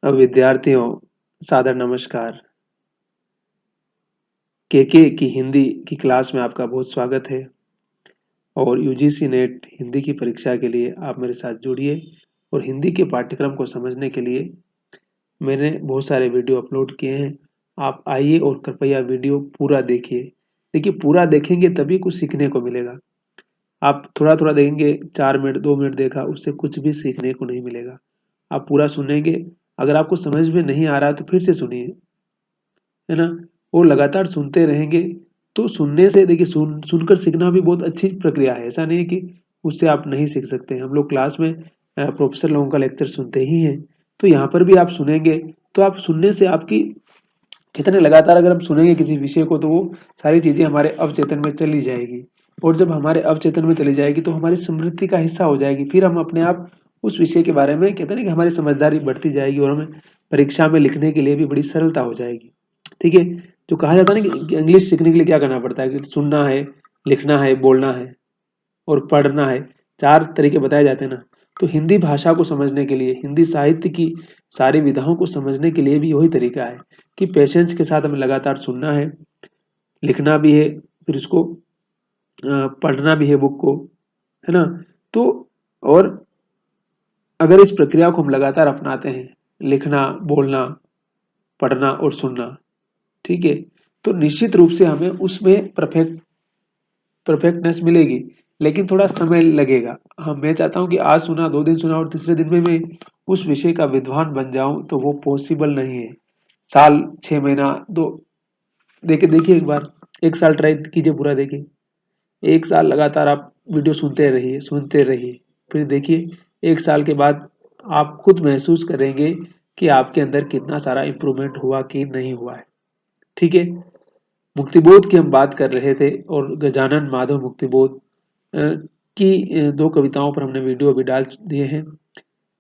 अब विद्यार्थियों, सादर नमस्कार। केके की हिंदी की क्लास में आपका बहुत स्वागत है। और यूजीसी नेट हिंदी की परीक्षा के लिए आप मेरे साथ जुड़िए और हिंदी के पाठ्यक्रम को समझने के लिए मैंने बहुत सारे वीडियो अपलोड किए हैं। आप आइए और कृपया वीडियो पूरा देखिए। देखिए, पूरा देखेंगे तभी कुछ सीखने को मिलेगा। आप थोड़ा थोड़ा देखेंगे, 4 मिनट 2 मिनट देखा, उससे कुछ भी सीखने को नहीं मिलेगा। आप पूरा सुनेंगे, अगर आपको समझ में नहीं आ रहा तो फिर से सुनिए, है ना। और लगातार सुनते रहेंगे तो सुनने से देखिए, सुनकर सीखना भी बहुत अच्छी प्रक्रिया है। ऐसा नहीं है कि उससे आप नहीं सीख सकते। हम लोग क्लास में प्रोफेसर लोगों का लेक्चर सुनते ही हैं, तो यहाँ पर भी आप सुनेंगे तो आप सुनने से आपकी कितने लगातार अगर हम सुनेंगे किसी विषय को तो वो सारी चीजें हमारे अवचेतन में चली जाएगी। और जब हमारे अवचेतन में चली जाएगी तो हमारी स्मृति का हिस्सा हो जाएगी। फिर हम अपने आप उस विषय के बारे में, कहते हैं ना कि हमारी समझदारी बढ़ती जाएगी और हमें परीक्षा में लिखने के लिए भी बड़ी सरलता हो जाएगी। ठीक है। जो कहा जाता है ना कि इंग्लिश सीखने के लिए क्या करना पड़ता है, कि सुनना है, लिखना है, बोलना है और पढ़ना है। 4 तरीके बताए जाते हैं ना। तो हिंदी भाषा को समझने के लिए, हिंदी साहित्य की सारी विधाओं को समझने के लिए भी वही तरीका है कि पेशेंस के साथ हमें लगातार सुनना है, लिखना भी है, फिर उसको पढ़ना भी है बुक को, है ना। तो और अगर इस प्रक्रिया को हम लगातार अपनाते हैं, लिखना, बोलना, पढ़ना और सुनना, ठीक है, तो निश्चित रूप से हमें उसमें परफेक्टनेस मिलेगी। लेकिन थोड़ा समय लगेगा। हाँ, मैं चाहता हूँ कि आज सुना, 2 दिन सुना और तीसरे दिन में मैं उस विषय का विद्वान बन जाऊं, तो वो पॉसिबल नहीं है। साल, 6 महीना, दो, देखिए देखिए एक बार, 1 साल ट्राई कीजिए, पूरा देखिए। 1 साल लगातार आप वीडियो सुनते रहिए, सुनते रहिए। फिर देखिए, 1 साल के बाद आप खुद महसूस करेंगे कि आपके अंदर कितना सारा इम्प्रूवमेंट हुआ कि नहीं हुआ है। ठीक है। मुक्तिबोध की हम बात कर रहे थे और गजानन माधव मुक्तिबोध की 2 कविताओं पर हमने वीडियो अभी डाल दिए हैं।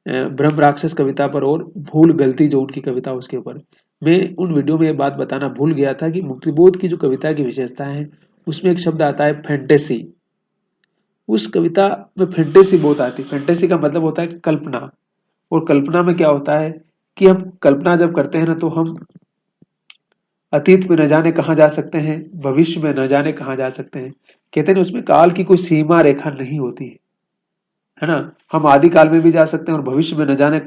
ब्रह्म राक्षस कविता पर और भूल गलती जो उनकी कविता उसके ऊपर। मैं उन वीडियो में ये बात बताना भूल गया था कि मुक्तिबोध की जो कविता की विशेषता है, उसमें एक शब्द आता है फैंटेसी। उस कविता में फैंटेसी बहुत आती है। फैंटेसी का मतलब होता है कल्पना। और कल्पना में क्या होता है कि हम कल्पना जब करते हैं ना, तो हम अतीत में न जाने कहाँ जा सकते हैं, भविष्य में न जाने कहाँ जा सकते हैं। कहते हैं ना, उसमें काल की कोई सीमा रेखा नहीं होती है ना। हम आदि काल में भी जा सकते हैं और भविष्य में न जाने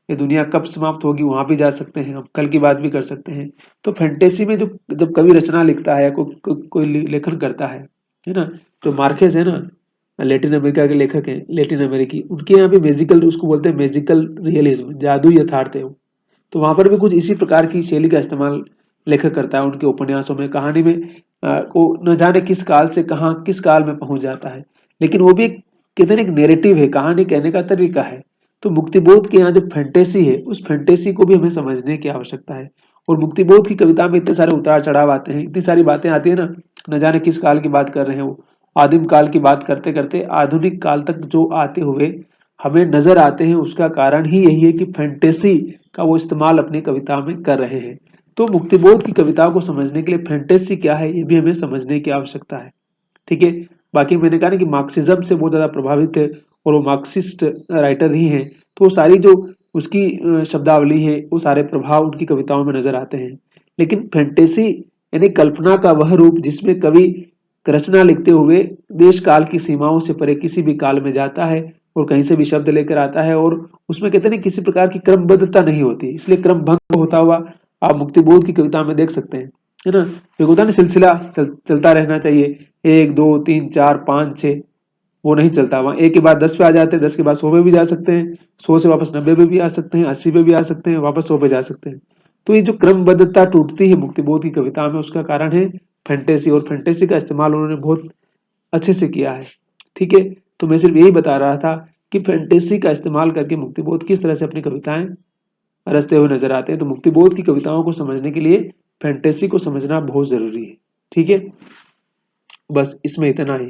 ये दुनिया कब समाप्त होगी वहां भी जा सकते हैं। हम कल की बात भी कर सकते हैं। तो फैंटेसी में जो जब कवि रचना लिखता है, कोई लेखन करता है ना। तो मार्केस है ना, लैटिन अमेरिका के लेखक हैं, लैटिन अमेरिकी, उनके यहाँ भी मैजिकल, उसको बोलते हैं मैजिकल रियलिज्म, जादू यथार्थ है वो। तो वहां पर भी कुछ इसी प्रकार की शैली का इस्तेमाल लेखक करता है उनके उपन्यासों में, कहानी में। को न जाने किस काल से कहाँ किस काल में पहुंच जाता है। लेकिन वो भी एक, कहते हैं ना, एक नेरेटिव है, कहानी कहने का तरीका है। तो मुक्तिबोध के यहाँ जो फैंटेसी है, उस फैंटेसी को भी हमें समझने की आवश्यकता है। और मुक्तिबोध की कविता में इतने सारे उतार चढ़ाव आते हैं, इतनी सारी बातें आती है ना। न जाने किस काल की बात कर रहे हैं वो, आदिम काल की बात करते करते आधुनिक काल तक जो आते हुए हमें नजर आते हैं, उसका कारण ही यही है कि फैंटेसी का वो इस्तेमाल अपनी कविता में कर रहे हैं। तो मुक्तिबोध की कविता को समझने के लिए फैंटेसी क्या है, ये भी हमें समझने की आवश्यकता है। ठीक है। बाकी मैंने कहा ना कि मार्क्सिज्म से बहुत ज्यादा प्रभावित है और वो मार्क्सिस्ट राइटर ही हैं। तो वो सारी जो उसकी शब्दावली है, वो सारे प्रभाव उनकी कविताओं में नजर आते हैं। लेकिन फैंटेसी यानी कल्पना का वह रूप जिसमें कवि रचना लिखते हुए देश काल की सीमाओं से परे किसी भी काल में जाता है और कहीं से भी शब्द लेकर आता है। और उसमें कहते हैं किसी प्रकार की क्रमबद्धता नहीं होती, इसलिए क्रम भंग होता हुआ आप मुक्तिबोध की कविता में देख सकते हैं, है ना। एक होता है ना सिलसिला, चलता रहना चाहिए, 1 2 3 4 5 6, वो नहीं चलता। वहां 1 के बाद 10 पे आ जाते हैं, 10 के बाद 100 पे भी जा सकते हैं, 100 से वापस 90 पे भी आ सकते हैं, 80 पे भी आ सकते हैं, वापस 100 पे जा सकते हैं। तो ये जो क्रमबद्धता टूटती है मुक्तिबोध की कविता में, उसका कारण है फैंटेसी। और फैंटेसी का इस्तेमाल उन्होंने बहुत अच्छे से किया है। ठीक है। तो मैं सिर्फ यही बता रहा था कि फैंटेसी का इस्तेमाल करके मुक्तिबोध किस तरह से अपनी कविताएं रचते हुए नजर आते हैं। तो मुक्तिबोध की कविताओं को समझने के लिए फैंटेसी को समझना बहुत जरूरी है। ठीक है। बस इसमें इतना ही।